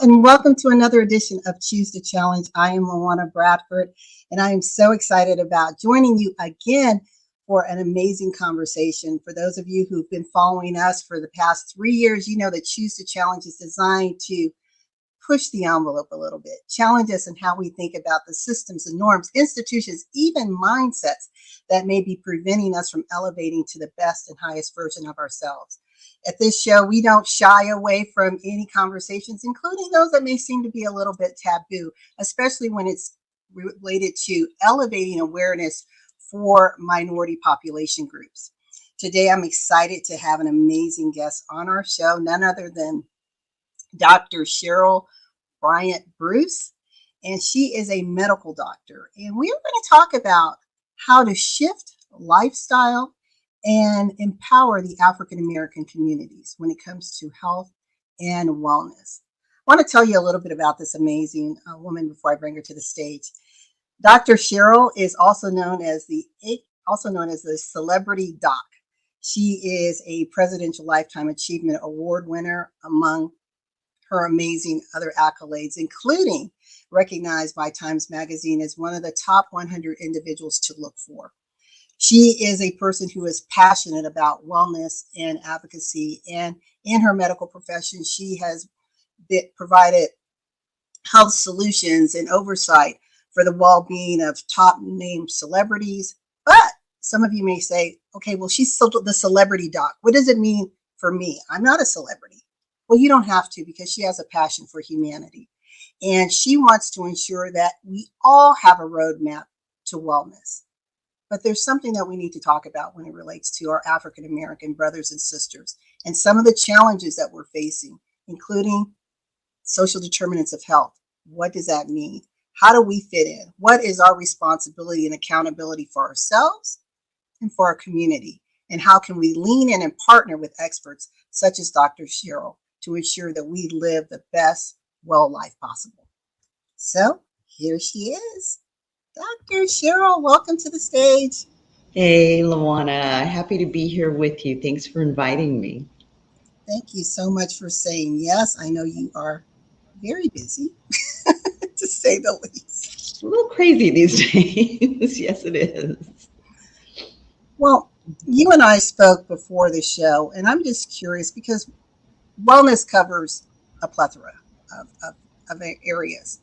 and welcome to another edition of Choose to Challenge. I am LaWanna Bradford, and I am so excited about joining you again for an amazing conversation. For those of you who've been following us for the past 3 years, you know that Choose to Challenge is designed to push the envelope a little bit, challenge us in how we think about the systems and norms, institutions, even mindsets that may be preventing us from elevating to the best and highest version of ourselves. At this show, we don't shy away from any conversations, including those that may seem to be a little bit taboo, especially when it's related to elevating awareness for minority population groups. Today, I'm excited to have an amazing guest on our show, none other than Dr. Cheryl Bryant Bruce, and she is a medical doctor. And we're going to talk about how to shift lifestyle and empower the African American communities when it comes to health and wellness. I want to tell you a little bit about this amazing woman before I bring her to the stage. Dr. Cheryl is also known as the Celebrity Doc. She is a Presidential Lifetime Achievement Award winner, among her amazing other accolades, including recognized by Times Magazine as one of the top 100 individuals to look for. She is a person who is passionate about wellness and advocacy, and in her medical profession, she has provided health solutions and oversight for the well-being of top named celebrities. But some of you may say, okay, well, she's the celebrity doc. What does it mean for me? I'm not a celebrity. Well, you don't have to, because she has a passion for humanity. And she wants to ensure that we all have a roadmap to wellness. But there's something that we need to talk about when it relates to our African American brothers and sisters and some of the challenges that we're facing, including social determinants of health. What does that mean? How do we fit in? What is our responsibility and accountability for ourselves and for our community? And how can we lean in and partner with experts such as Dr. Cheryl to ensure that we live the best well life possible? So here she is. Dr. Cheryl, welcome to the stage. Hey, LaWanna, happy to be here with you. Thanks for inviting me. Thank you so much for saying yes. I know you are very busy, to say the least. It's a little crazy these days. Yes, it is. Well, you and I spoke before the show, and I'm just curious because wellness covers a plethora of areas.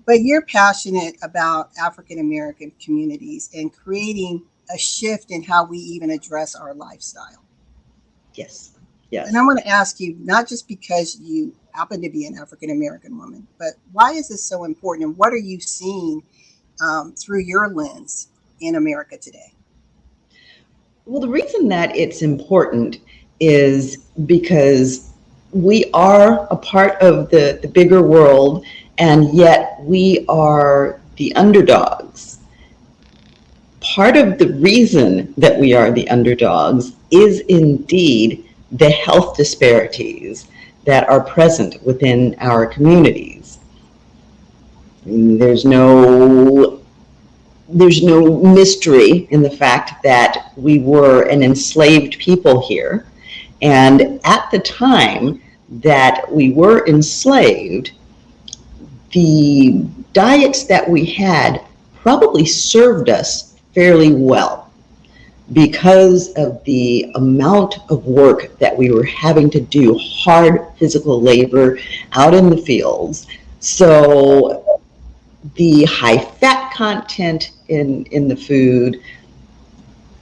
But you're passionate about African American communities and creating a shift in how we even address our lifestyle. Yes. And I want to ask you, not just because you happen to be an African American woman, but why is this so important? And what are you seeing through your lens in America today? Well, the reason that it's important is because we are a part of the bigger world, and yet we are the underdogs. Part of the reason that we are the underdogs is indeed the health disparities that are present within our communities. There's no mystery in the fact that we were an enslaved people here. And at the time that we were enslaved, the diets that we had probably served us fairly well because of the amount of work that we were having to do, hard physical labor out in the fields. So the high fat content in the food,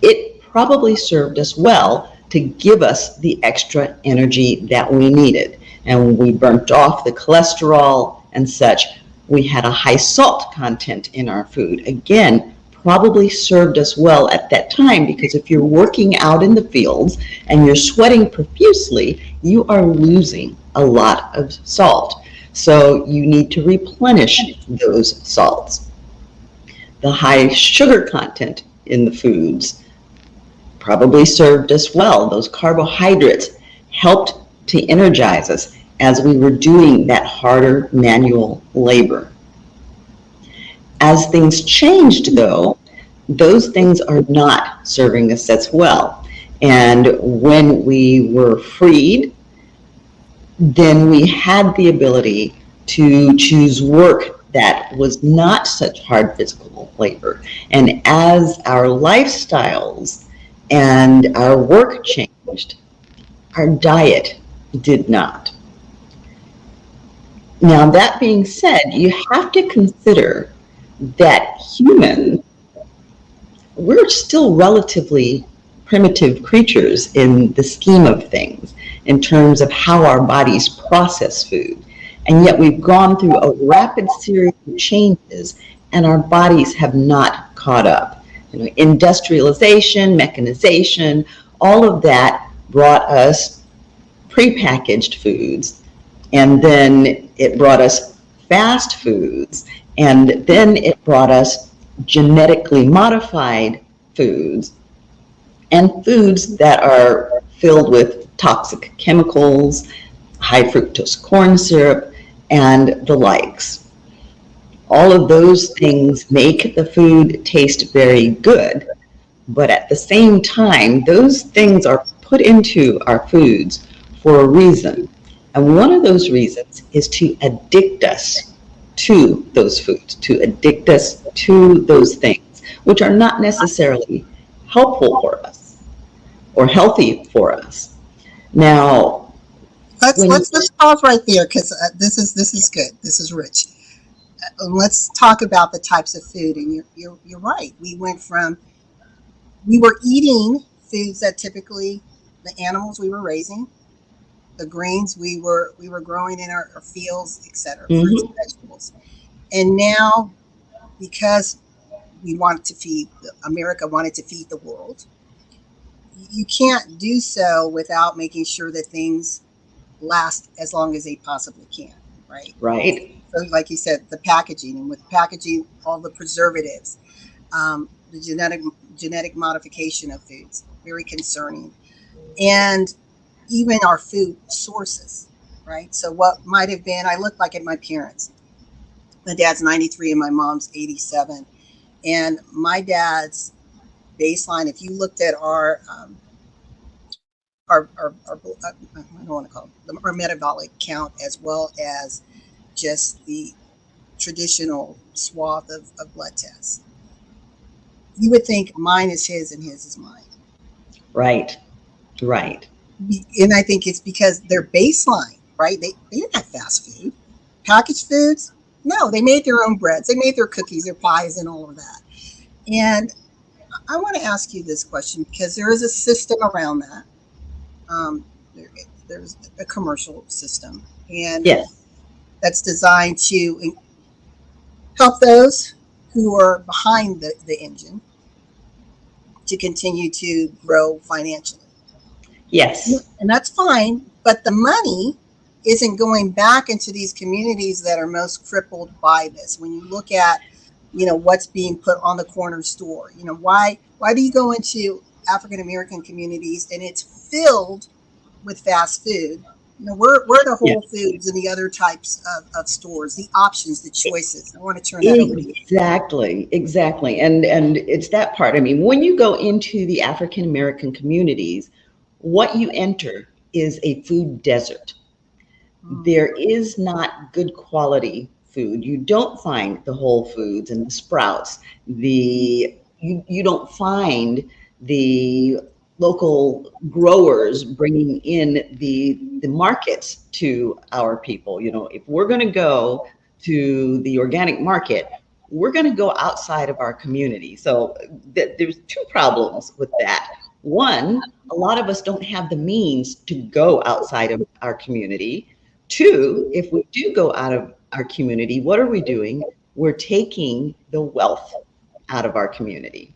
it probably served us well to give us the extra energy that we needed. And when we burnt off the cholesterol and such, we had a high salt content in our food. Again, probably served us well at that time, because if you're working out in the fields and you're sweating profusely, you are losing a lot of salt. So you need to replenish those salts. The high sugar content in the foods probably served us well. Those carbohydrates helped to energize us as we were doing that harder manual labor. As things changed, though, those things are not serving us as well. And when we were freed, then we had the ability to choose work that was not such hard physical labor. And as our lifestyles and our work changed, our diet did not. Now, that being said, you have to consider that humans, we're still relatively primitive creatures in the scheme of things in terms of how our bodies process food. And yet we've gone through a rapid series of changes and our bodies have not caught up. Industrialization, mechanization, all of that brought us prepackaged foods, and then it brought us fast foods, and then it brought us genetically modified foods, and foods that are filled with toxic chemicals, high fructose corn syrup, and the likes. All of those things make the food taste very good, but at the same time, those things are put into our foods for a reason. And one of those reasons is to addict us to those foods, to addict us to those things, which are not necessarily helpful for us or healthy for us. Now, Let's pause right there because this is good. This is rich. Let's talk about the types of food, and you're right. We were eating foods that typically the animals we were raising, the grains we were growing in our fields, etc., fruits and vegetables. And now, because we wanted to feed America wanted to feed the world, you can't do so without making sure that things last as long as they possibly can, right? right, So, like you said, the packaging, and with packaging, all the preservatives, the genetic modification of foods, very concerning, and even our food sources, right? So, what might have been, I look back at my parents. My dad's 93 and my mom's 87, and my dad's baseline. If you looked at I don't want to call it our metabolic count, as well as just the traditional swath of blood tests, you would think mine is his and his is mine. right, right. And I think it's because their baseline, right? They didn't have fast food, packaged foods. No, they made their own breads, they made their cookies, their pies, and all of that. And I want to ask you this question because there is a system around that. Um, there, there's a commercial system, and Yes, that's designed to help those who are behind the engine to continue to grow financially. yes, And that's fine, but the money isn't going back into these communities that are most crippled by this. When you look at, what's being put on the corner store, why do you go into African American communities and it's filled with fast food? We're the yes. Whole Foods and the other types of stores, the options, the choices. I want to turn that over to you. Exactly, exactly. And it's that part. I mean, when you go into the African American communities, what you enter is a food desert. Mm, There is not good quality food. You don't find the Whole Foods and the Sprouts. You don't find the local growers bringing in the markets to our people. If we're going to go to the organic market, we're going to go outside of our community. So there's two problems with that. One, a lot of us don't have the means to go outside of our community. Two, if we do go out of our community, what are we doing? We're taking the wealth out of our community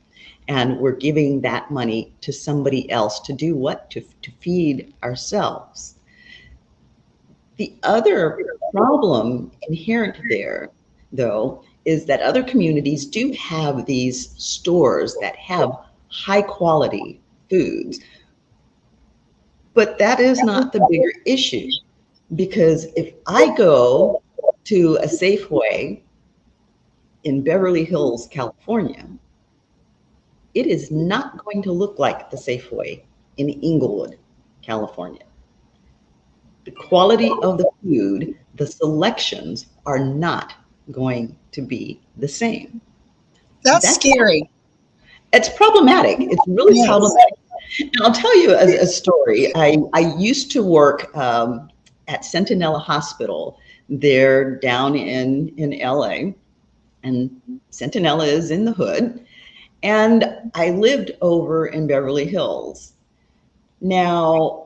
and we're giving that money to somebody else to do what? To feed ourselves. The other problem inherent there, though, is that other communities do have these stores that have high quality foods, but that is not the bigger issue. Because if I go to a Safeway in Beverly Hills, California, it is not going to look like the Safeway in Inglewood, California. the quality of the food, the selections are not going to be the same. That's That's scary. it's problematic. It's really Yes. problematic. And I'll tell you a story. I used to work at Centinela Hospital there down in LA, and Centinela is in the hood. And I lived over in Beverly Hills. Now,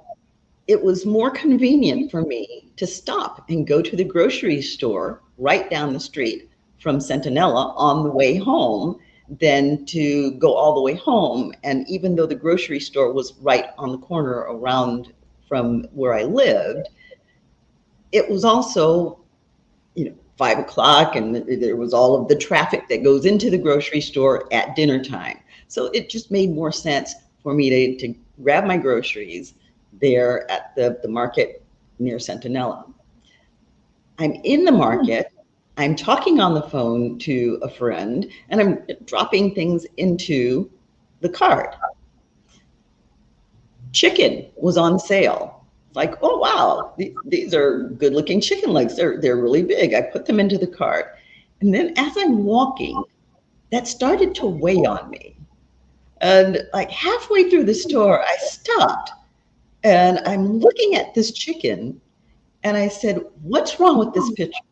it was more convenient for me to stop and go to the grocery store right down the street from Centinela on the way home than to go all the way home. And even though the grocery store was right on the corner around from where I lived, it was also, 5 o'clock, and there was all of the traffic that goes into the grocery store at dinner time. So it just made more sense for me to grab my groceries there at the market near Centinela. I'm in the market, I'm talking on the phone to a friend, and I'm dropping things into the cart. Chicken was on sale. Like, oh wow, these are good looking chicken legs. They're really big. I put them into the cart. And then as I'm walking, that started to weigh on me. And like halfway through the store, I stopped and I'm looking at this chicken and I said, what's wrong with this picture?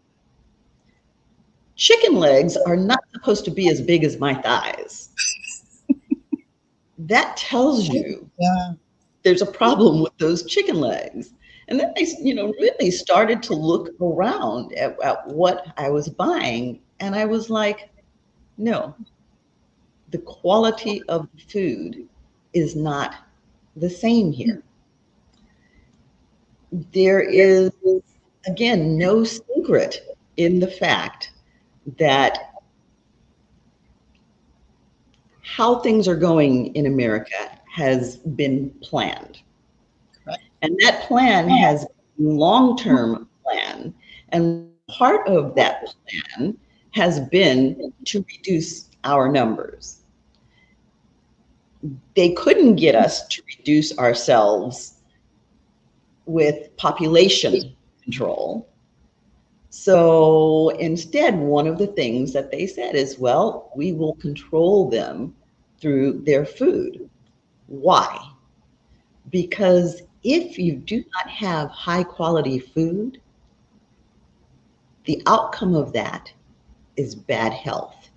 Chicken legs are not supposed to be as big as my thighs. That tells you Yeah. there's a problem with those chicken legs. And then I, really started to look around at what I was buying. And I was like, no, the quality of the food is not the same here. There is, again, no secret in the fact that how things are going in America has been planned. Correct. And that plan has been long-term plan. And part of that plan has been to reduce our numbers. They couldn't get us to reduce ourselves with population control. So instead, one of the things that they said is, well, we will control them through their food. Why? Because if you do not have high quality food, the outcome of that is bad health.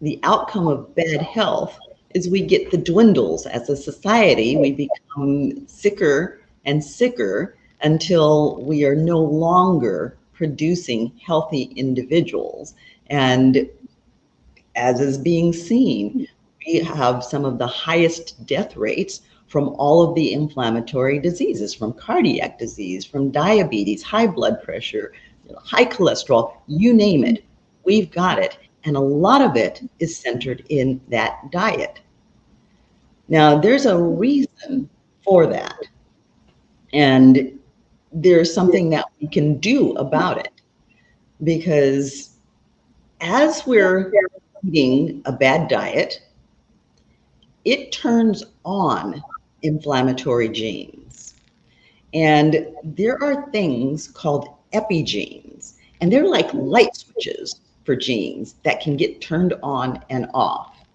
The outcome of bad health is we get the dwindles as a society. We become sicker and sicker until we are no longer producing healthy individuals. And as is being seen, we have some of the highest death rates from all of the inflammatory diseases, from cardiac disease, from diabetes, high blood pressure, high cholesterol, you name it, we've got it. And a lot of it is centered in that diet. Now, there's a reason for that. And there's something that we can do about it. Because as we're eating a bad diet, it turns on inflammatory genes. And there are things called epigenes, and they're like light switches for genes that can get turned on and off.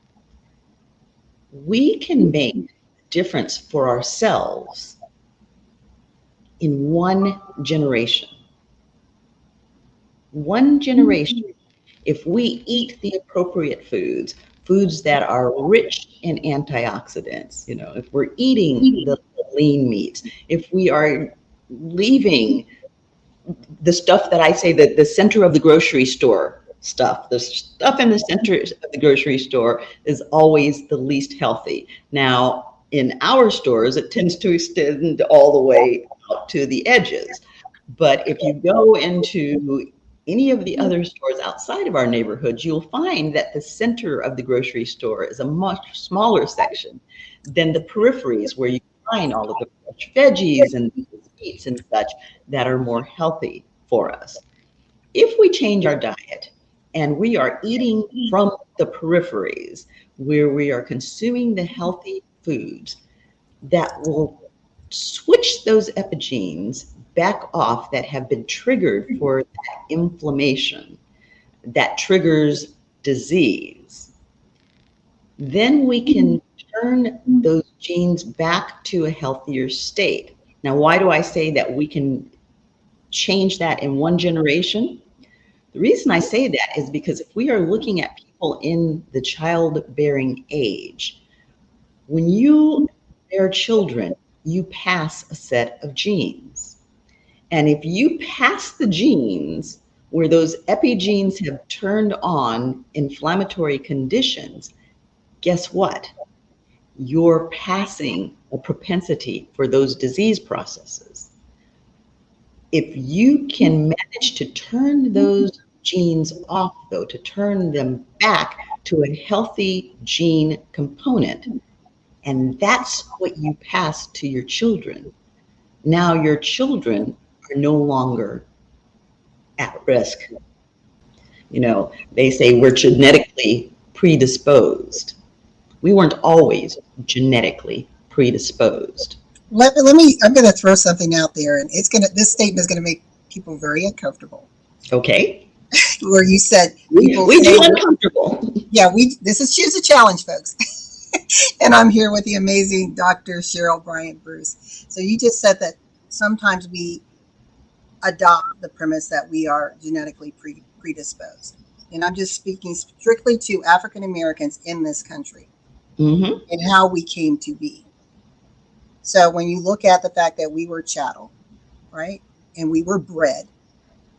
We can make a difference for ourselves in one generation. One generation. If we eat the appropriate foods, foods that are rich in antioxidants, if we're eating the lean meats, if we are leaving the stuff that I say that the center of the grocery store stuff, the stuff in the center of the grocery store is always the least healthy. Now, in our stores, it tends to extend all the way out to the edges. But if you go into any of the other stores outside of our neighborhoods, you'll find that the center of the grocery store is a much smaller section than the peripheries where you find all of the fresh veggies and meats and such that are more healthy for us. If we change our diet and we are eating from the peripheries where we are consuming the healthy foods, that will switch those epigenes back off that have been triggered for that inflammation that triggers disease, then we can turn those genes back to a healthier state. Now, why do I say that we can change that in one generation? The reason I say that is because if we are looking at people in the childbearing age, when you bear children, you pass a set of genes. And if you pass the genes where those epigenes have turned on inflammatory conditions, guess what? You're passing a propensity for those disease processes. If you can manage to turn those genes off, though, to turn them back to a healthy gene component, and that's what you pass to your children, now your children are no longer at risk. You know, they say we're genetically predisposed. We weren't always genetically predisposed. Let me, I'm going to throw something out there, and this statement is going to make people very uncomfortable. Okay. Where you said we do uncomfortable. Yeah, this is Choose a Challenge, folks. And I'm here with the amazing Dr. Cheryl Bryant Bruce. So you just said that sometimes we adopt the premise that we are genetically predisposed. And I'm just speaking strictly to African Americans in this country, mm-hmm. and how we came to be. So when you look at the fact that we were chattel, right? And we were bred.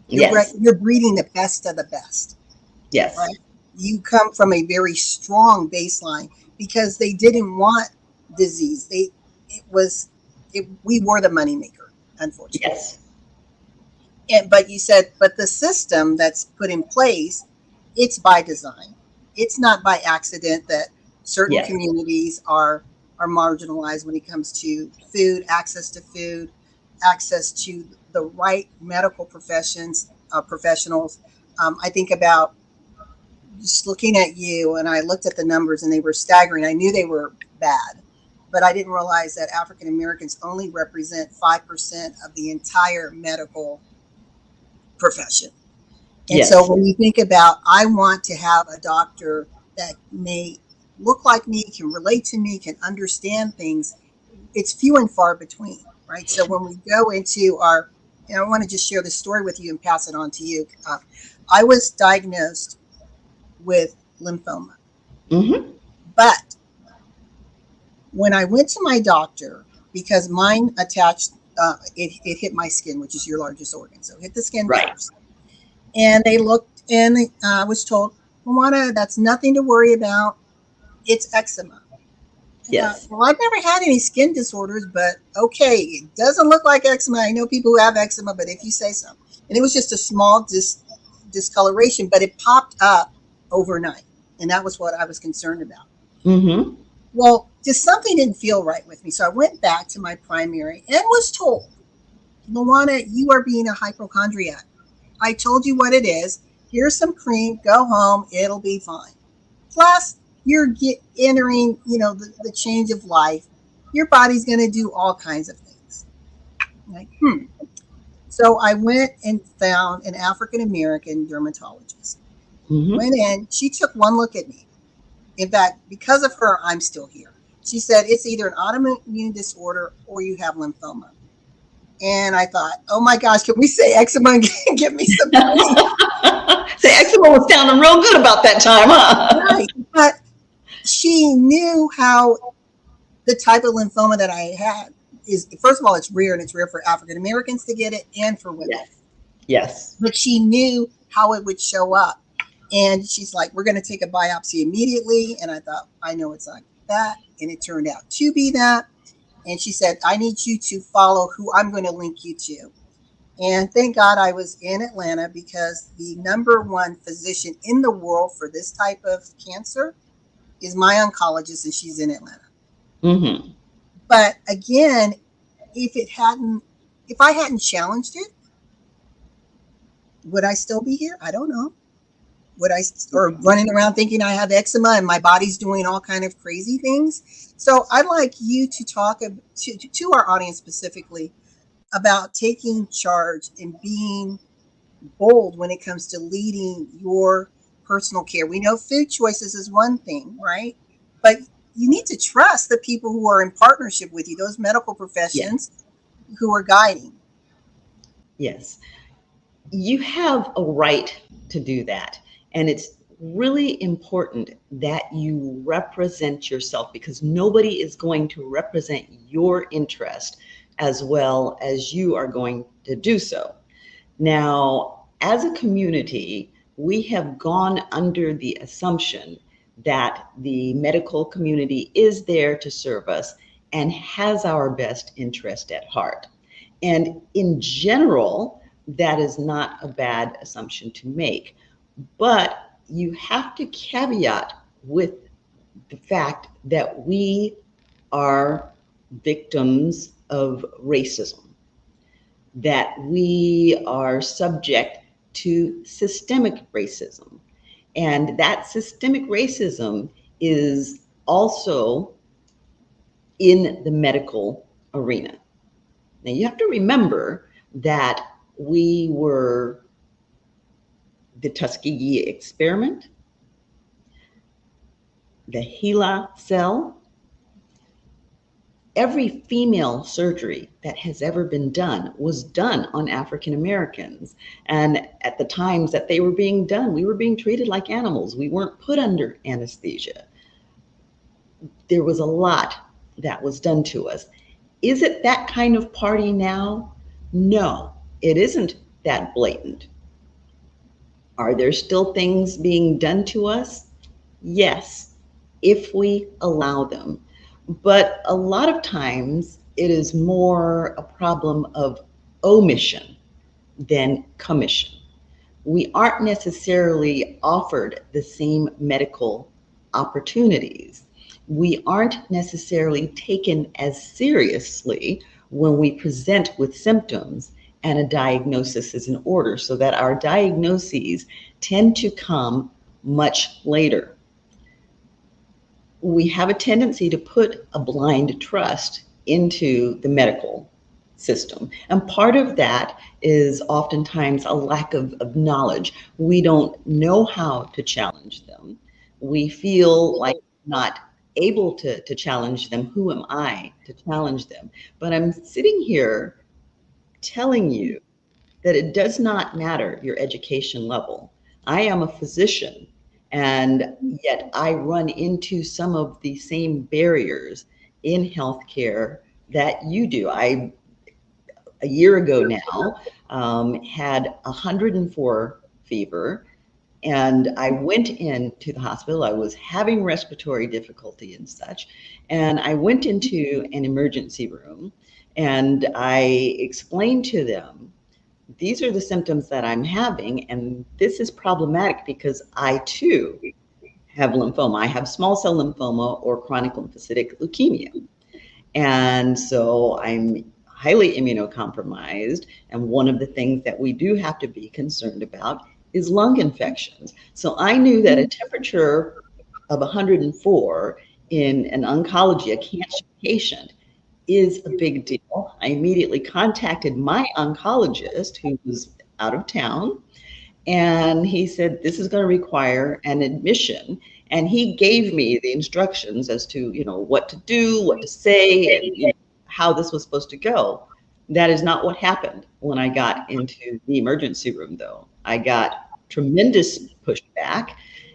You're breeding the best of the best. Yes. Right? You come from a very strong baseline because they didn't want disease. We were the moneymaker, unfortunately. Yes. But you said, but the system that's put in place, it's by design. It's not by accident that certain communities are marginalized when it comes to food, access to the right medical professionals. I think about just looking at you, and I looked at the numbers and they were staggering. I knew they were bad, but I didn't realize that African Americans only represent 5% of the entire medical profession. And so when you think about, I want to have a doctor that may look like me, can relate to me, can understand things, it's few and far between, right? So when we go into I want to just share this story with you and pass it on to you. I was diagnosed with lymphoma. Mm-hmm. But when I went to my doctor, because mine attached, it hit my skin, which is your largest organ. So it hit the skin first. And they looked, and I was told, LaWanna, that's nothing to worry about. It's eczema. Yes. Well, I've never had any skin disorders, but okay, it doesn't look like eczema. I know people who have eczema, but if you say so. And it was just a small discoloration, but it popped up overnight. And that was what I was concerned about. Mm-hmm. Well, just something didn't feel right with me. So I went back to my primary and was told, LaWanna, you are being a hypochondriac. I told you what it is. Here's some cream. Go home. It'll be fine. Plus, you're entering, the change of life. Your body's going to do all kinds of things. Like, So I went and found an African-American dermatologist. Mm-hmm. Went in. She took one look at me. In fact, because of her, I'm still here. She said, it's either an autoimmune disorder or you have lymphoma. And I thought, oh my gosh, can we say eczema and get me some money? Say eczema was sounding real good about that time, huh? Right. But she knew how the type of lymphoma that I had is, first of all, it's rare, and it's rare for African Americans to get it and for women. Yes. But she knew how it would show up. And she's like, we're going to take a biopsy immediately. And I thought, I know it's like that. And it turned out to be that. And she said, I need you to follow who I'm going to link you to. And thank God I was in Atlanta, because the number one physician in the world for this type of cancer is my oncologist, and she's in Atlanta. Mm-hmm. But again, if I hadn't challenged it, would I still be here? I don't know. what I or running around thinking I have eczema and my body's doing all kind of crazy things. So I'd like you to talk to our audience specifically about taking charge and being bold when it comes to leading your personal care. We know food choices is one thing, right? But you need to trust the people who are in partnership with you, those medical Yes, professions who are guiding. yes. You have a right to do that. And it's really important that you represent yourself because nobody is going to represent your interest as well as you are going to do so. Now, as a community, we have gone under the assumption that the medical community is there to serve us and has our best interest at heart. And in general, that is not a bad assumption to make. But you have to caveat with the fact that we are victims of racism, that we are subject to systemic racism. And that systemic racism is also in the medical arena. Now, you have to remember that we were the Tuskegee experiment, the HeLa cell, every female surgery that has ever been done was done on African Americans. And at the times that they were being done, we were being treated like animals. We weren't put under anesthesia. There was a lot that was done to us. Is it that kind of party now? No, it isn't that blatant. Are there still things being done to us? Yes, if we allow them. But a lot of times it is more a problem of omission than commission. We aren't necessarily offered the same medical opportunities. We aren't necessarily taken as seriously when we present with symptoms and a diagnosis is in order, so that our diagnoses tend to come much later. We have a tendency to put a blind trust into the medical system. And part of that is oftentimes a lack of knowledge. We don't know how to challenge them. We feel like not able to challenge them. Who am I to challenge them? But I'm sitting here telling you that it does not matter your education level. I am a physician, and yet I run into some of the same barriers in healthcare that you do. A year ago now, had 104 fever, and I went into the hospital. I was having respiratory difficulty and such, and I went into an emergency room, and I explained to them, these are the symptoms that I'm having, and this is problematic because I too have lymphoma. I have small cell lymphoma or chronic lymphocytic leukemia. And so I'm highly immunocompromised. And one of the things that we do have to be concerned about is lung infections. So I knew that a temperature of 104 in an oncology, a cancer patient, is a big deal. I immediately contacted my oncologist who was out of town, and he said, this is going to require an admission. And he gave me the instructions as to, what to do, what to say, and how this was supposed to go. That is not what happened when I got into the emergency room, though. I got tremendous pushback,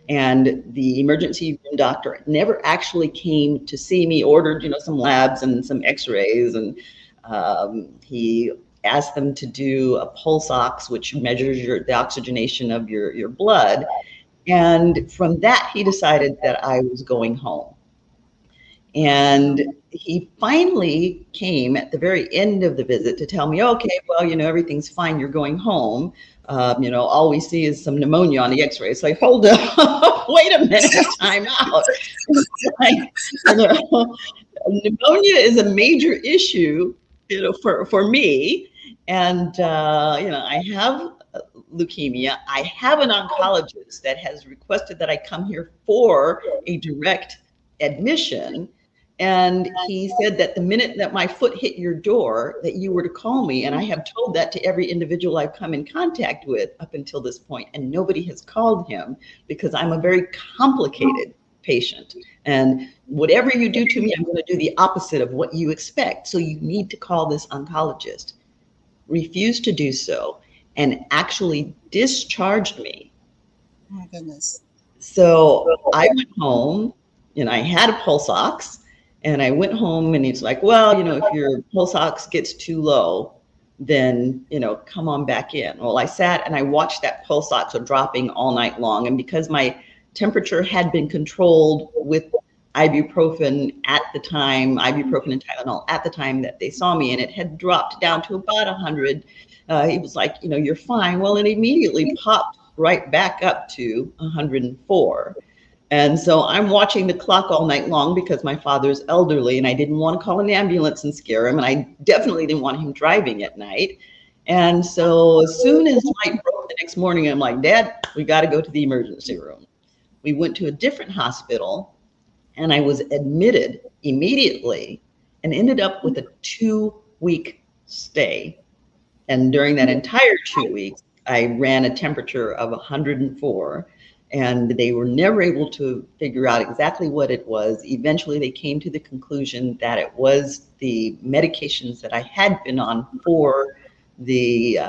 and the emergency room doctor never actually came to see me, ordered, some labs and some x-rays, and he asked them to do a pulse ox, which measures the oxygenation of your blood. And from that, he decided that I was going home. And he finally came at the very end of the visit to tell me, okay, well, everything's fine. You're going home. All we see is some pneumonia on the x-ray. It's like, hold up, wait a minute, time out. Like, pneumonia is a major issue, for me. And, I have leukemia. I have an oncologist that has requested that I come here for a direct admission. And he said that the minute that my foot hit your door, that you were to call me. And I have told that to every individual I've come in contact with up until this point, and nobody has called him because I'm a very complicated patient. And whatever you do to me, I'm going to do the opposite of what you expect. So you need to call this oncologist. Refused to do so and actually discharged me. Oh my goodness. So I went home and I had a pulse ox, and I went home and he's like, well, if your pulse ox gets too low, then, come on back in. Well, I sat and I watched that pulse ox dropping all night long. And because my temperature had been controlled with ibuprofen and Tylenol at the time that they saw me, and it had dropped down to about 100. He was like, you're fine. Well, it immediately popped right back up to 104. And so I'm watching the clock all night long because my father's elderly and I didn't want to call an ambulance and scare him. And I definitely didn't want him driving at night. And so as soon as light broke the next morning, I'm like, Dad, we got to go to the emergency room. We went to a different hospital and I was admitted immediately and ended up with a 2-week stay. And during that entire 2 weeks, I ran a temperature of 104. And they were never able to figure out exactly what it was. Eventually, they came to the conclusion that it was the medications that I had been on for the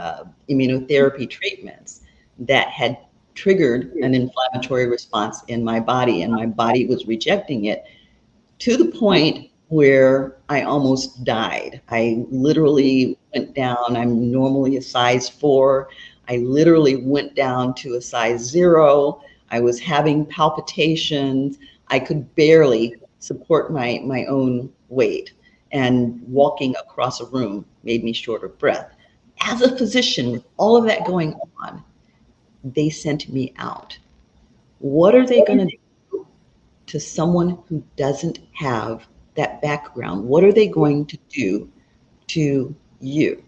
immunotherapy treatments that had triggered an inflammatory response in my body, and my body was rejecting it to the point where I almost died. I literally went down. I'm normally a size 4. I literally went down to a size 0. I was having palpitations. I could barely support my own weight. And walking across a room made me short of breath. As a physician, with all of that going on, they sent me out. What are they going to do to someone who doesn't have that background? What are they going to do to you?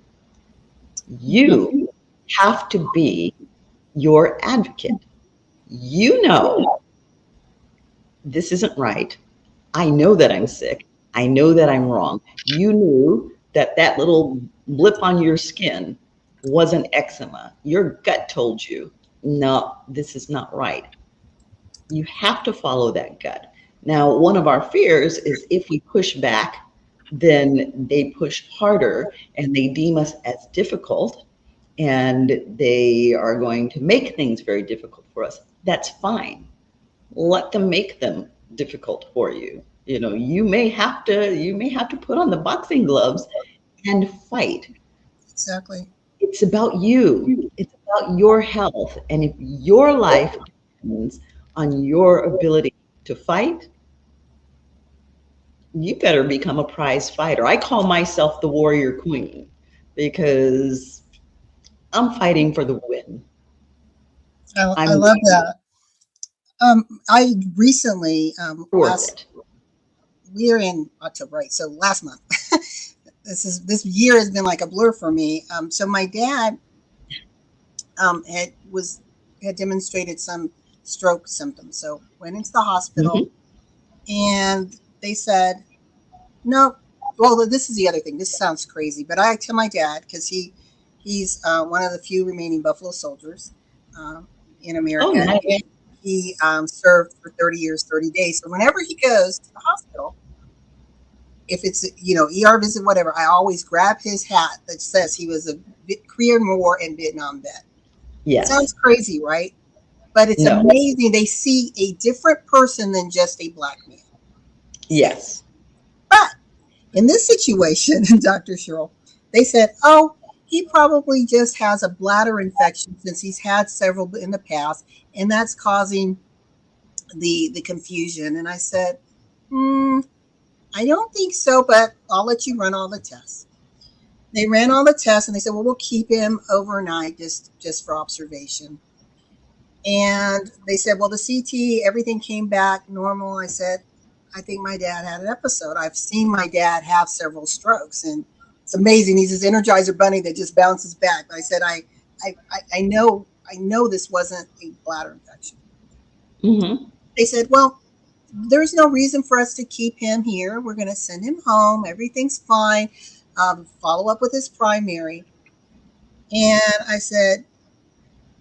You have to be your advocate. This isn't right. I know that I'm sick. I know that I'm wrong. You knew that that little blip on your skin wasn't eczema. Your gut told you, no, this is not right. You have to follow that gut. Now, one of our fears is if we push back, then they push harder and they deem us as difficult, and they are going to make things very difficult for us. That's fine. Let them make them difficult for you. You may have to put on the boxing gloves and fight. Exactly. It's about you. It's about your health. And if your life depends on your ability to fight, you better become a prize fighter. I call myself the warrior queen because I'm fighting for the win. I love that. I recently, we're in October, right? So last month, this year has been like a blur for me. So my dad had demonstrated some stroke symptoms. So went into the hospital, and they said, no. Well, this is the other thing. This sounds crazy, but I tell my dad, because he's one of the few remaining Buffalo soldiers in America. Oh, nice. And he served for 30 years, 30 days. So whenever he goes to the hospital, if it's, ER visit, whatever, I always grab his hat that says he was a Korean War and Vietnam vet. Yes. Sounds crazy, right? But it's amazing. They see a different person than just a black man. Yes. But in this situation, Dr. Cheryl, they said, oh, he probably just has a bladder infection since he's had several in the past, and that's causing the confusion. And I said, I don't think so, but I'll let you run all the tests. They ran all the tests, and they said, well, we'll keep him overnight just for observation. And they said, well, the CT, everything came back normal. I said, I think my dad had an episode. I've seen my dad have several strokes, and it's amazing. He's this Energizer bunny that just bounces back. I said, I I know this wasn't a bladder infection. Mm-hmm. They said, well, there's no reason for us to keep him here. We're going to send him home. Everything's fine. Follow up with his primary. And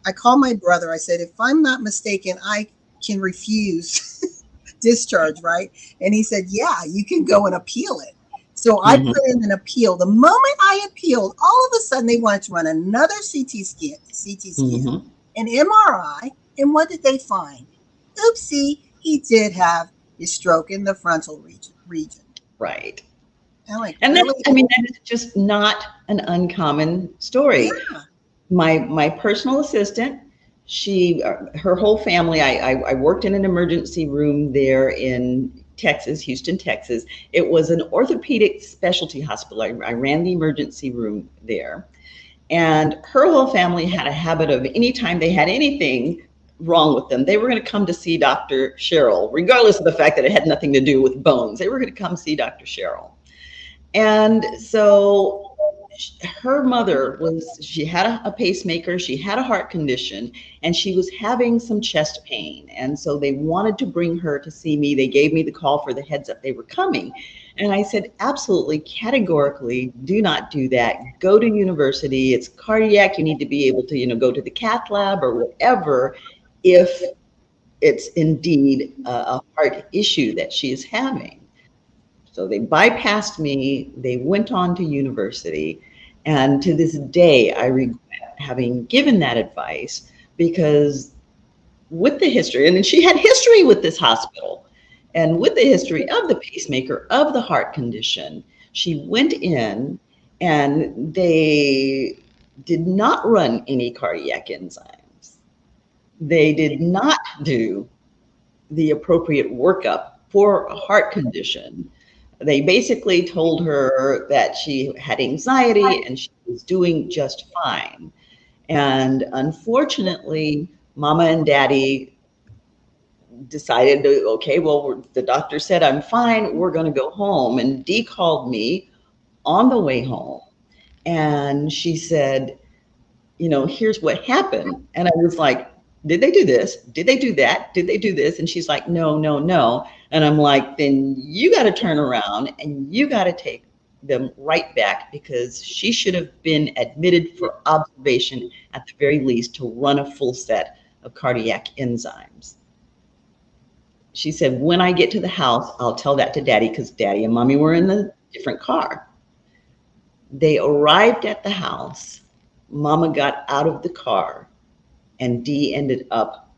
I called my brother. I said, if I'm not mistaken, I can refuse discharge, right? And he said, yeah, you can go and appeal it. So I Mm-hmm. put in an appeal. The moment I appealed, all of a sudden they wanted to run another CT scan, Mm-hmm. an MRI. And what did they find? Oopsie, he did have a stroke in the frontal region. Right. I'm like, And really? I mean, that is just not an uncommon story. Yeah. My personal assistant, her whole family, I worked in an emergency room there in Texas, Houston, Texas. It was an orthopedic specialty hospital. I ran the emergency room there. And her whole family had a habit of anytime they had anything wrong with them, they were going to come to see Dr. Cheryl, regardless of the fact that it had nothing to do with bones. They were going to come see Dr. Cheryl. And so her mother she had a pacemaker, she had a heart condition, and she was having some chest pain. And so they wanted to bring her to see me. They gave me the call for the heads up they were coming. And I said, absolutely, categorically, do not do that. Go to university. It's cardiac. You need to be able to, go to the cath lab or whatever if it's indeed a heart issue that she is having. So they bypassed me, they went on to university. And to this day, I regret having given that advice because with the history, and she had history with this hospital, and with the history of the pacemaker, of the heart condition, she went in and they did not run any cardiac enzymes. They did not do the appropriate workup for a heart condition. They basically told her that she had anxiety and she was doing just fine. And unfortunately, mama and daddy decided to, okay, well, the doctor said I'm fine, we're going to go home. And Dee called me on the way home and she said, here's what happened. And I was like, did they do this? Did they do that? Did they do this? And she's like, no, no, no. And I'm like, then you got to turn around and you got to take them right back because she should have been admitted for observation at the very least to run a full set of cardiac enzymes. She said, when I get to the house, I'll tell that to daddy because daddy and mommy were in the different car. They arrived at the house. Mama got out of the car and Dee ended up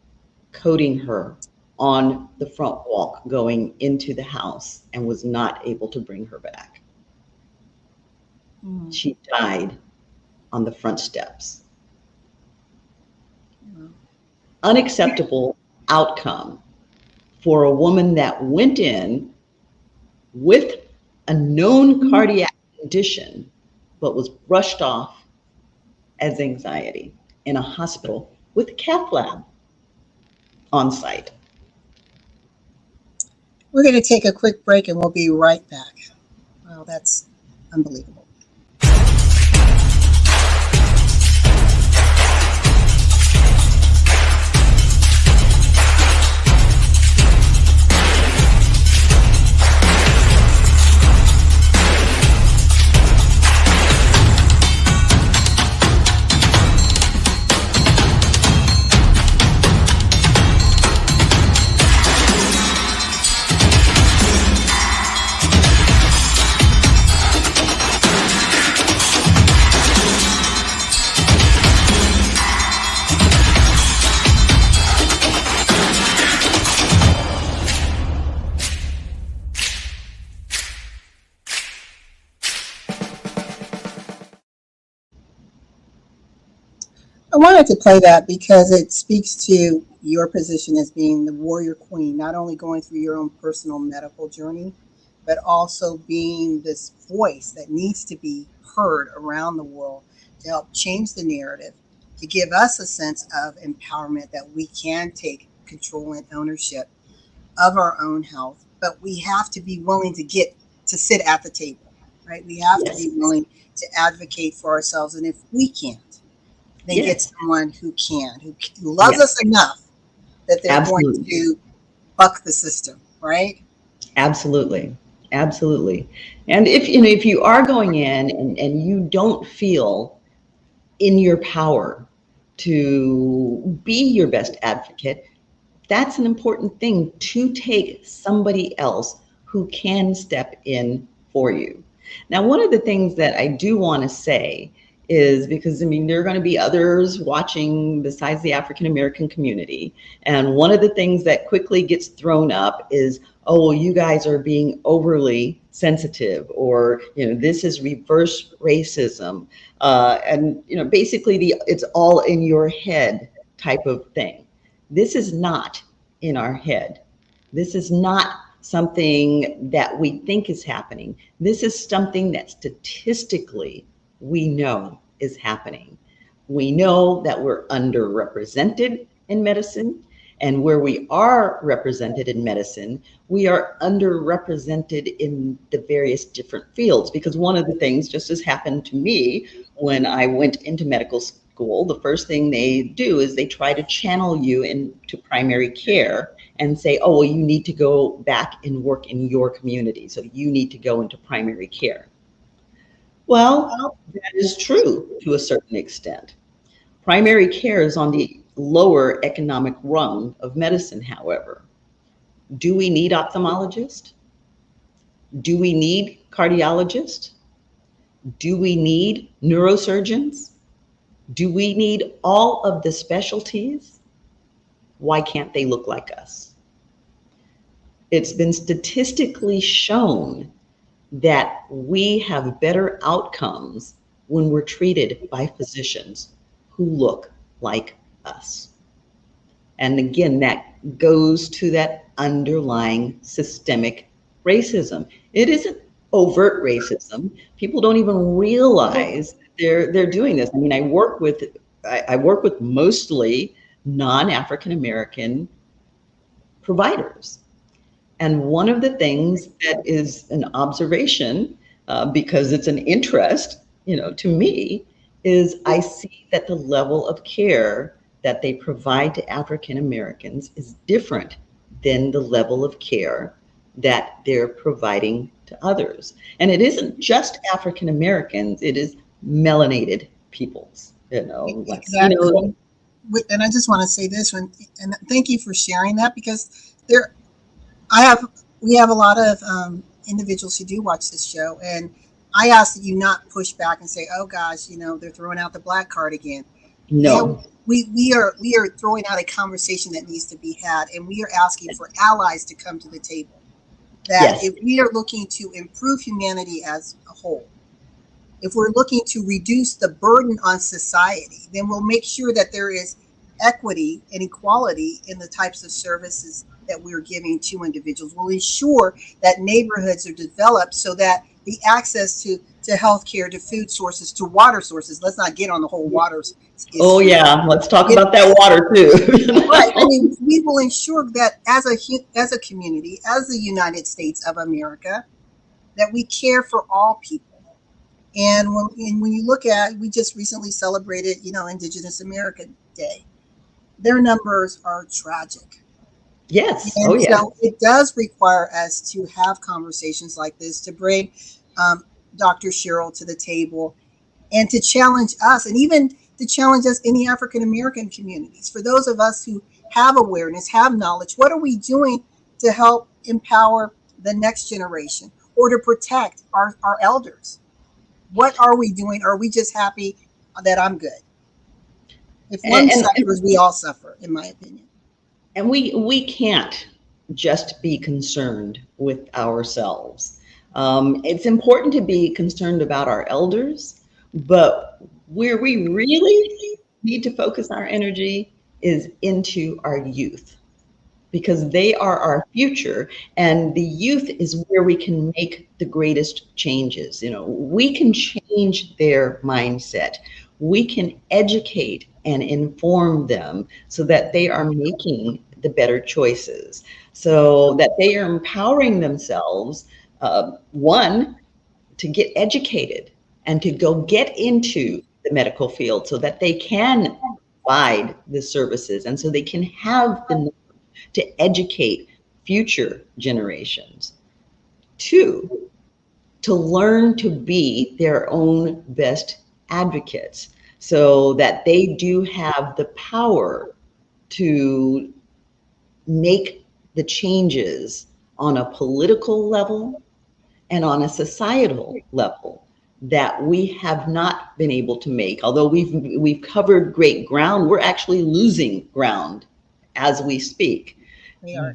coding her on the front walk going into the house and was not able to bring her back. Mm. She died on the front steps. Mm. Unacceptable outcome for a woman that went in with a known cardiac condition but was brushed off as anxiety in a hospital with a cath lab on site. We're going to take a quick break and we'll be right back. Wow, that's unbelievable. I wanted to play that because it speaks to your position as being the warrior queen, not only going through your own personal medical journey, but also being this voice that needs to be heard around the world to help change the narrative, to give us a sense of empowerment that we can take control and ownership of our own health. But we have to be willing to sit at the table, right? We have to Yes. be willing to advocate for ourselves. And if we can't, than get Yes, someone who loves yes, us enough that they're going absolutely. to buck the system, right? Absolutely. Absolutely. And if you are going in and you don't feel in your power to be your best advocate, that's an important thing to take somebody else who can step in for you. Now, one of the things that I do want to say is because, I mean, there are going to be others watching besides the African American community. And one of the things that quickly gets thrown up is, oh, well, you guys are being overly sensitive, or, this is reverse racism. And, basically it's all in your head type of thing. This is not in our head. This is not something that we think is happening. This is something that statistically we know is happening. We know that we're underrepresented in medicine, and where we are represented in medicine, we are underrepresented in the various different fields. Because one of the things, just as happened to me when I went into medical school, the first thing they do is they try to channel you into primary care and say, oh, well, you need to go back and work in your community. So you need to go into primary care. Well, that is true to a certain extent. Primary care is on the lower economic rung of medicine, however. Do we need ophthalmologists? Do we need cardiologists? Do we need neurosurgeons? Do we need all of the specialties? Why can't they look like us? It's been statistically shown that we have better outcomes when we're treated by physicians who look like us. And again, that goes to that underlying systemic racism. It isn't overt racism. People don't even realize they're doing this. I mean, I work with mostly non-African American providers. And one of the things that is an observation, because it's an interest, to me, is I see that the level of care that they provide to African Americans is different than the level of care that they're providing to others. And it isn't just African Americans, it is melanated peoples, Exactly. And I just want to say this one, and thank you for sharing that, because there, I have, we have a lot of individuals who do watch this show, and I ask that you not push back and say, "Oh gosh, they're throwing out the black card again." Yeah, no, we are throwing out a conversation that needs to be had, and we are asking for allies to come to the table. That yes, if we are looking to improve humanity as a whole, if we're looking to reduce the burden on society, then we'll make sure that there is equity and equality in the types of services that we're giving to individuals. We'll ensure that neighborhoods are developed so that the access to healthcare, to food sources, to water sources. Let's not get on the whole water oh issue. yeah, let's talk It, about that water right. I too. mean, we will ensure that as a community, as the United States of America, that we care for all people. And when you look at, we just recently celebrated, Indigenous American Day. Their numbers are tragic. Yes, oh And yeah. so it does require us to have conversations like this, to bring um, Dr. Cheryl to the table, and to challenge us, and even to challenge us in the African American communities. For those of us who have awareness, have knowledge, what are we doing to help empower the next generation, or to protect our elders? What are we doing? Are we just happy that I'm good? If one And, and, suffers, we all suffer, in my opinion. and we can't just be concerned with ourselves. It's important to be concerned about our elders, but where we really need to focus our energy is into our youth, because they are our future, and the youth is where we can make the greatest changes. We can change their mindset. We can educate and inform them so that they are making the better choices, so that they are empowering themselves, one, to get educated and to go get into the medical field so that they can provide the services and so they can have the knowledge to educate future generations. Two, to learn to be their own best advocates so that they do have the power to make the changes on a political level and on a societal level that we have not been able to make. Although we've covered great ground, we're actually losing ground as we speak.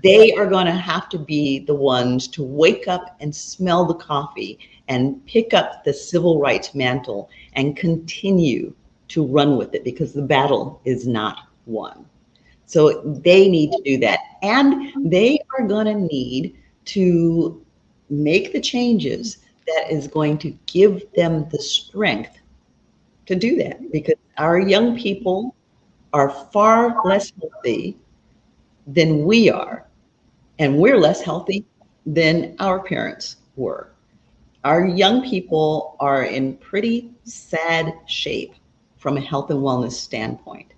They are going to have to be the ones to wake up and smell the coffee and pick up the civil rights mantle and continue to run with it, because the battle is not won. So they need to do that. And they are going to need to make the changes that is going to give them the strength to do that, because our young people are far less healthy than we are, and we're less healthy than our parents were. Our young people are in pretty sad shape from a health and wellness standpoint.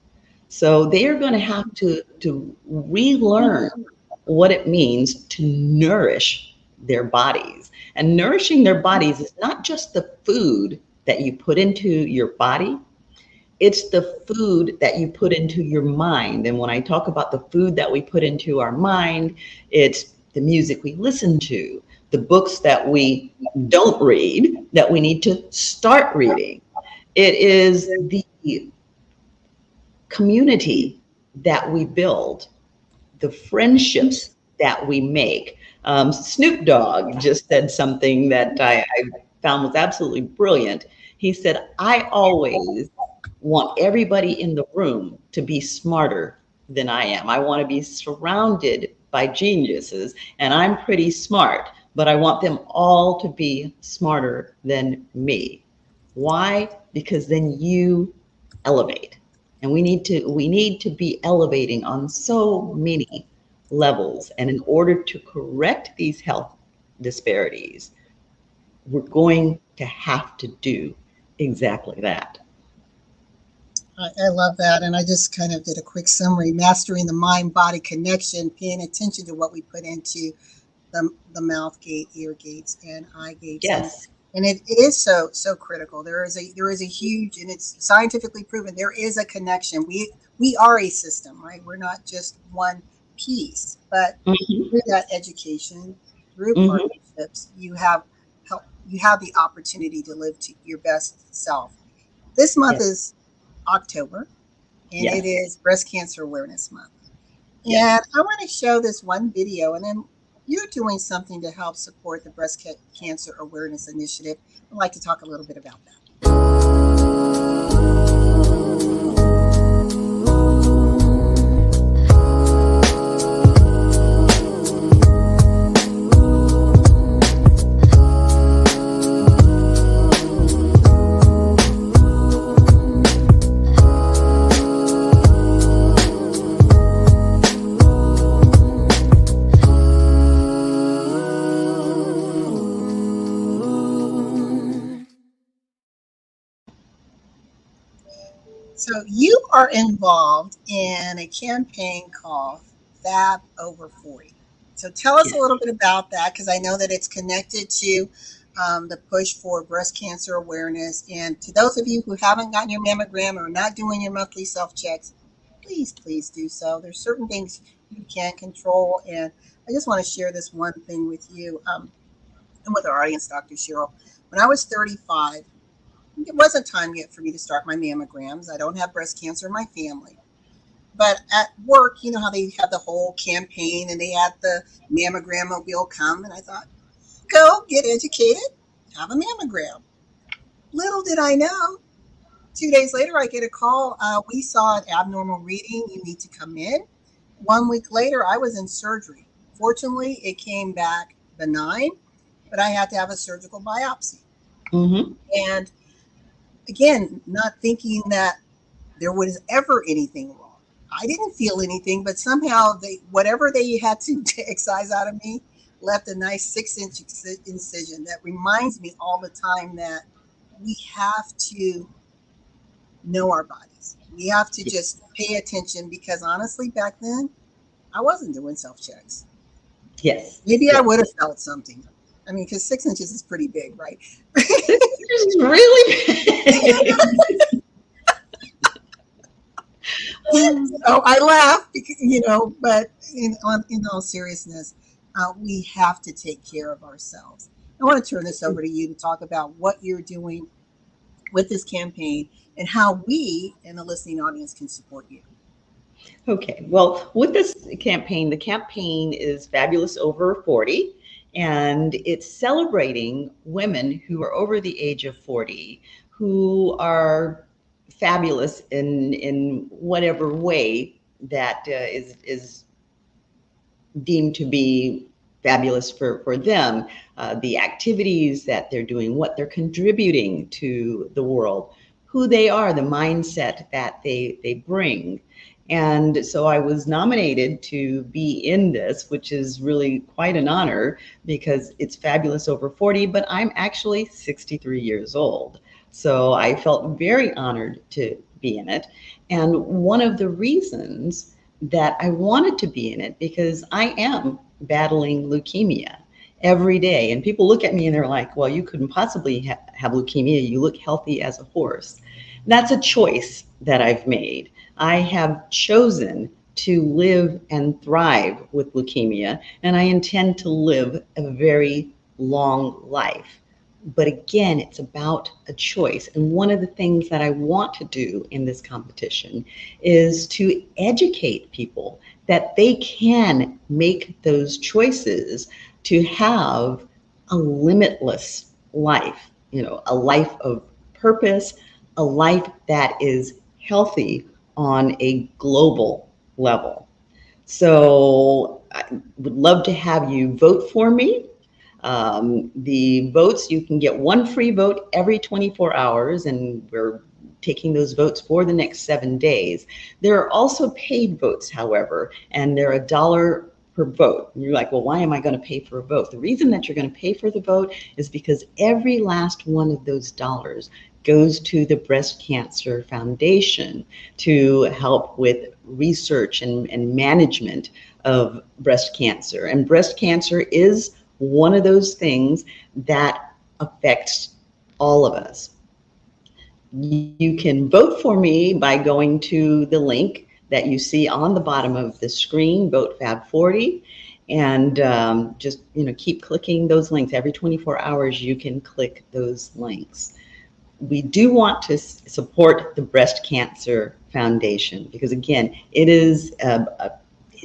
So they are going to have to relearn what it means to nourish their bodies. And nourishing their bodies is not just the food that you put into your body, it's the food that you put into your mind. And when I talk about the food that we put into our mind, it's the music we listen to, the books that we don't read that we need to start reading. It is the community that we build, the friendships that we make. Snoop Dogg just said something that I found was absolutely brilliant. He said, I always want everybody in the room to be smarter than I am. I want to be surrounded by geniuses, and I'm pretty smart, but I want them all to be smarter than me. Why? Because then you elevate. And we need to be elevating on so many levels. And in order to correct these health disparities, we're going to have to do exactly that. I love that. And I just kind of did a quick summary: mastering the mind-body connection, paying attention to what we put into the mouth gate, ear gates, and eye gates. Yes. And it is so critical. There is a huge, and it's scientifically proven, there is a connection. We are a system, right? We're not just one piece, but through that education, through partnerships, you have the opportunity to live to your best self. This month is October, and it is Breast Cancer Awareness Month. And I want to show this one video, and then you're doing something to help support the Breast Cancer Awareness Initiative. I'd like to talk a little bit about that. So you are involved in a campaign called Fab Over 40. So tell us a little bit about that, because I know that it's connected to the push for breast cancer awareness. And to those of you who haven't gotten your mammogram or not doing your monthly self-checks, please do so. There's certain things you can control. And I just want to share this one thing with you and with our audience, Dr. Cheryl. When I was 35, it wasn't time yet for me to start my mammograms. I don't have breast cancer in my family. But at work, you know how they have the whole campaign and they had the mammogram mobile come. And I thought, go get educated, have a mammogram. Little did I know, 2 days later, I get a call. We saw an abnormal reading. You need to come in. 1 week later, I was in surgery. Fortunately, it came back benign, but I had to have a surgical biopsy. And again, not thinking that there was ever anything wrong. I didn't feel anything, but somehow whatever they had to excise out of me left a nice 6-inch incision that reminds me all the time that we have to know our bodies. We have to just pay attention because honestly, back then, I wasn't doing self checks. Yes, Maybe I yes. would have felt something. I mean, because 6 inches is pretty big, right? 6 years is really big. So I laugh because, but in all seriousness, we have to take care of ourselves. I want to turn this over to you to talk about what you're doing with this campaign and how we and the listening audience can support you. Okay, well, with this campaign, the campaign is Fabulous Over 40, and it's celebrating women who are over the age of 40 who are fabulous in whatever way that is deemed to be fabulous for them, the activities that they're doing, what they're contributing to the world, who they are, the mindset that they bring. And so I was nominated to be in this, which is really quite an honor because it's Fabulous Over 40, but I'm actually 63 years old. So I felt very honored to be in it. And one of the reasons that I wanted to be in it because I am battling leukemia every day. And people look at me and they're like, well, you couldn't possibly have leukemia. You look healthy as a horse. That's a choice that I've made. I have chosen to live and thrive with leukemia, and I intend to live a very long life. But again, it's about a choice. And one of the things that I want to do in this competition is to educate people that they can make those choices to have a limitless life, a life of purpose, a life that is healthy on a global level. So I would love to have you vote for me. The votes, you can get one free vote every 24 hours, and we're taking those votes for the next 7 days. There are also paid votes, however, and they're $1 per vote. And you're like, well, why am I going to pay for a vote? The reason that you're going to pay for the vote is because every last one of those dollars goes to the Breast Cancer Foundation to help with research and management of breast cancer. And breast cancer is one of those things that affects all of us. You can vote for me by going to the link that you see on the bottom of the screen, Vote Fab 40, and just keep clicking those links. Every 24 hours, you can click those links. We do want to support the Breast Cancer Foundation because, again, it's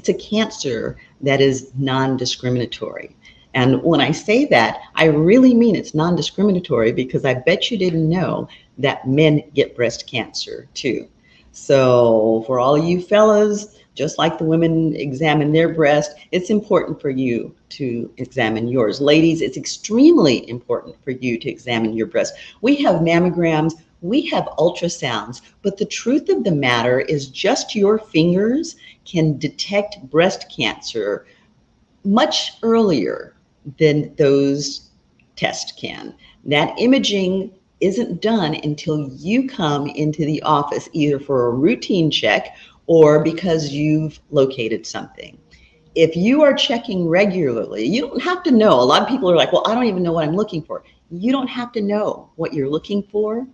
a cancer that is non-discriminatory. And when I say that, I really mean it's non-discriminatory because I bet you didn't know that men get breast cancer too. So for all you fellas, just like the women examine their breast, it's important for you to examine yours. Ladies, it's extremely important for you to examine your breast. We have mammograms, we have ultrasounds, but the truth of the matter is just your fingers can detect breast cancer much earlier than those tests can. That imaging isn't done until you come into the office, either for a routine check or because you've located something. If you are checking regularly, you don't have to know. A lot of people are like, well, I don't even know what I'm looking for. You don't have to know what you're looking for.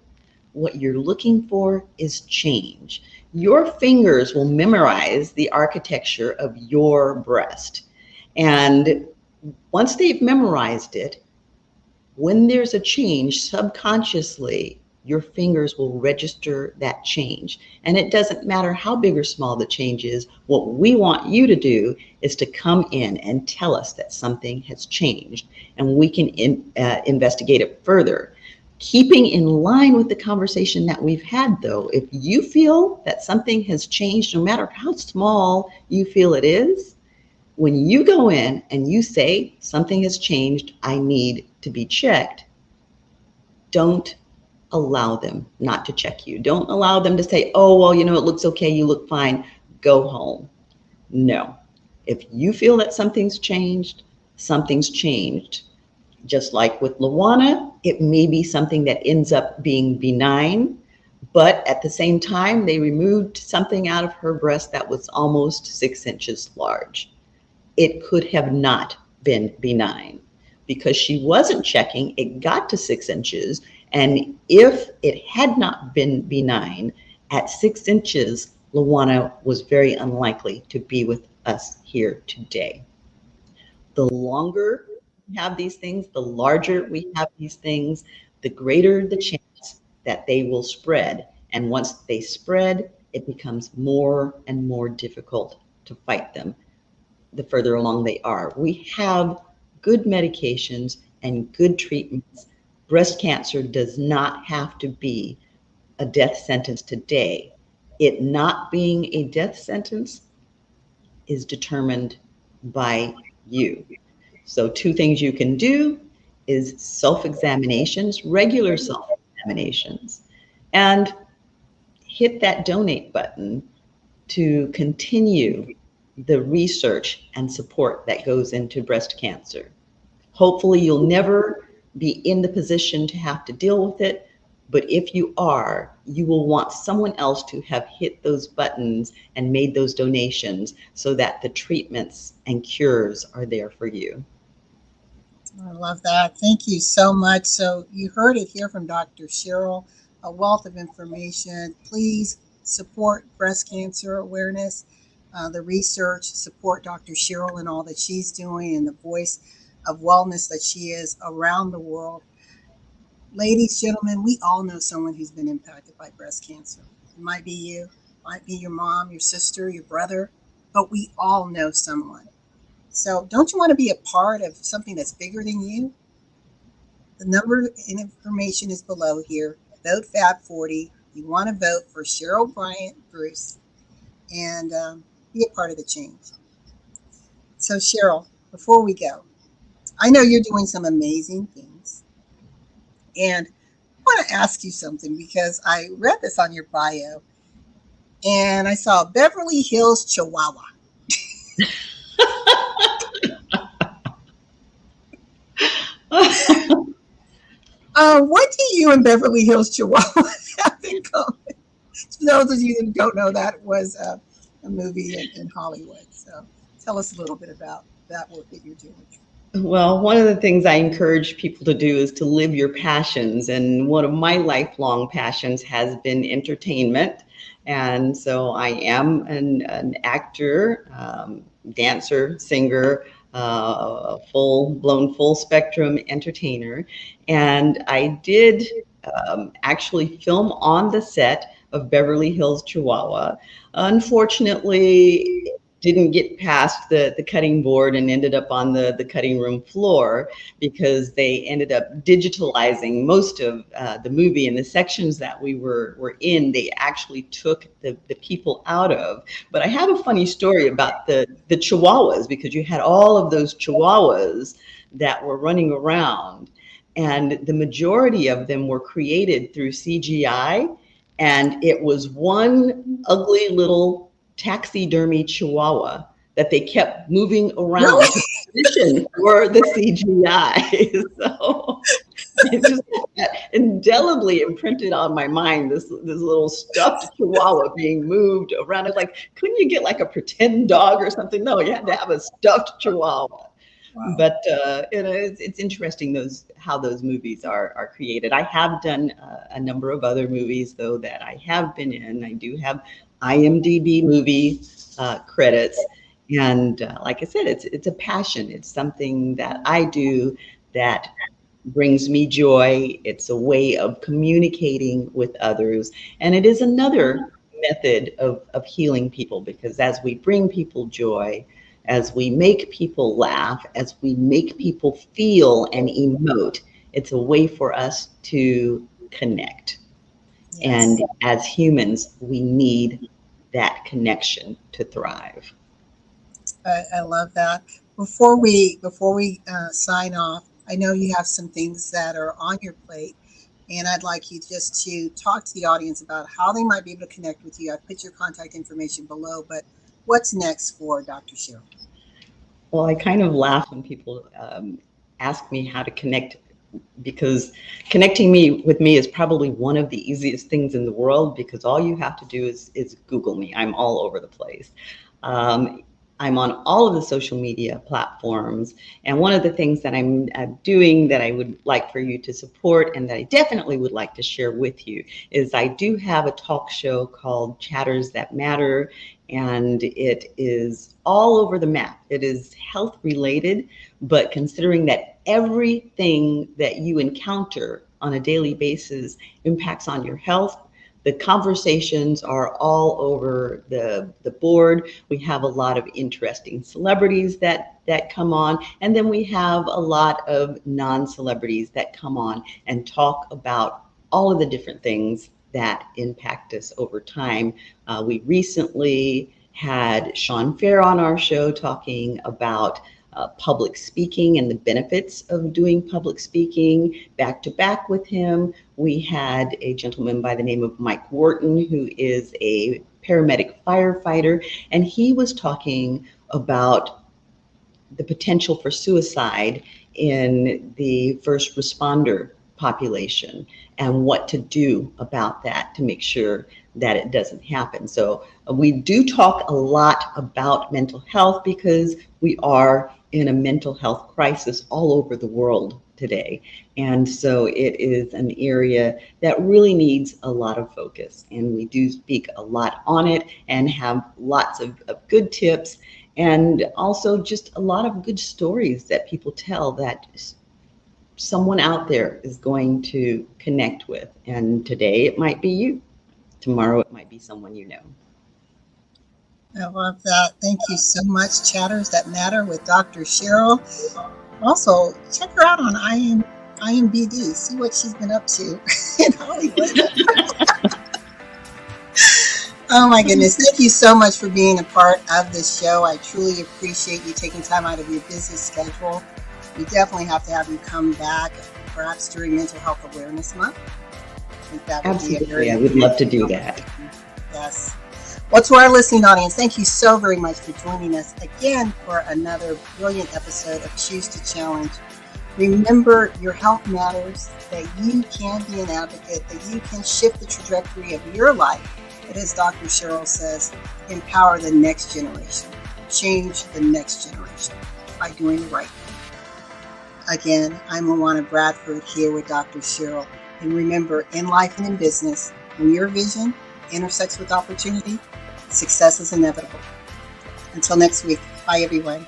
What you're looking for is change. Your fingers will memorize the architecture of your breast. And once they've memorized it, when there's a change, subconsciously, your fingers will register that change. And it doesn't matter how big or small the change is. What we want you to do is to come in and tell us that something has changed, and we can investigate it further. Keeping in line with the conversation that we've had, though, if you feel that something has changed, no matter how small you feel it is, when you go in and you say something has changed, I need to be checked, don't allow them not to check you. Don't allow them to say, oh, well, it looks okay, you look fine, go home. No. If you feel that something's changed, something's changed. Just like with LaWanna, it may be something that ends up being benign, but at the same time, they removed something out of her breast that was almost 6 inches large. It could have not been benign because she wasn't checking. It got to 6 inches. And if it had not been benign at 6 inches, LaWanna was very unlikely to be with us here today. The longer we have these things, the larger we have these things, the greater the chance that they will spread. And once they spread, it becomes more and more difficult to fight them the further along they are. We have good medications and good treatments. Breast cancer does not have to be a death sentence today. It not being a death sentence is determined by you. So two things you can do is self-examinations, regular self-examinations, and hit that donate button to continue the research and support that goes into breast cancer. Hopefully you'll never be in the position to have to deal with it, but if you are, you will want someone else to have hit those buttons and made those donations so that the treatments and cures are there for you. I love that. Thank you so much. So you heard it here from Dr. Cheryl, a wealth of information. Please support breast cancer awareness, the research, support Dr. Cheryl and all that she's doing and the voice of wellness that she is around the world. Ladies, gentlemen, we all know someone who's been impacted by breast cancer. It might be you, it might be your mom, your sister, your brother, but we all know someone. So don't you want to be a part of something that's bigger than you? The number and information is below here. Vote FAB40. You want to vote for Cheryl Bryant Bruce and be a part of the change. So Cheryl, before we go, I know you're doing some amazing things. And I want to ask you something because I read this on your bio and I saw Beverly Hills Chihuahua. What do you and Beverly Hills Chihuahua have in common? For those of you who don't know, that was a movie in Hollywood. So tell us a little bit about that work that you're doing. Well, one of the things I encourage people to do is to live your passions. And one of my lifelong passions has been entertainment. And so I am an actor, dancer, singer, full-blown, full-spectrum entertainer. And I did actually film on the set of Beverly Hills Chihuahua. Unfortunately, didn't get past the cutting board and ended up on the cutting room floor because they ended up digitalizing most of the movie, and the sections that we were in, they actually took the people out of. But I have a funny story about the Chihuahuas, because you had all of those Chihuahuas that were running around, and the majority of them were created through CGI, and it was one ugly little taxidermy Chihuahua that they kept moving around to position for the CGI. So it just indelibly imprinted on my mind, this little stuffed Chihuahua being moved around. It's like, couldn't you get like a pretend dog or something? No, you had to have a stuffed Chihuahua. Wow. But it's interesting how those movies are created. I have done a number of other movies though that I have been in. I do have IMDb movie credits, and like I said, it's a passion. It's something that I do that brings me joy. It's a way of communicating with others, and it is another method of healing people, because as we bring people joy, as we make people laugh, as we make people feel and emote, it's a way for us to connect. Yes. And as humans, we need that connection to thrive. I love that. Before we sign off, I know you have some things that are on your plate, and I'd like you just to talk to the audience about how they might be able to connect with you. I put your contact information below, but what's next for Dr. Cheryl? Well, I kind of laugh when people ask me how to connect because connecting with me is probably one of the easiest things in the world, because all you have to do is Google me. I'm all over the place. I'm on all of the social media platforms. And one of the things that I'm doing that I would like for you to support, and that I definitely would like to share with you, is I do have a talk show called Chatters That Matter. And it is all over the map. It is health related, but considering that everything that you encounter on a daily basis impacts on your health, the conversations are all over the board. We have a lot of interesting celebrities that come on, and then we have a lot of non-celebrities that come on and talk about all of the different things that impact us over time. We recently had Sean Fair on our show talking about public speaking and the benefits of doing public speaking. Back to back with him, we had a gentleman by the name of Mike Wharton, who is a paramedic firefighter, and he was talking about the potential for suicide in the first responder population and what to do about that to make sure that it doesn't happen. So we do talk a lot about mental health because we are in a mental health crisis all over the world today. And so it is an area that really needs a lot of focus. And we do speak a lot on it and have lots of good tips, and also just a lot of good stories that people tell that someone out there is going to connect with. And today it might be you. Tomorrow it might be someone you know. I love that. Thank you so much. Chatters That Matter with Dr. Cheryl. Also, check her out on IMBD. See what she's been up to in Hollywood. Oh my goodness. Thank you so much for being a part of this show. I truly appreciate you taking time out of your busy schedule. We definitely have to have you come back, perhaps during Mental Health Awareness Month. I think that would Absolutely. be a very I would love to do that. Yes. Well, to our listening audience, thank you so very much for joining us again for another brilliant episode of Choose to Challenge. Remember, your health matters, that you can be an advocate, that you can shift the trajectory of your life. But as Dr. Cheryl says, empower the next generation, change the next generation by doing the right thing. Again, I'm LaWanna Bradford here with Dr. Cheryl. And remember, in life and in business, when your vision intersects with opportunity, success is inevitable. Until next week, bye everyone.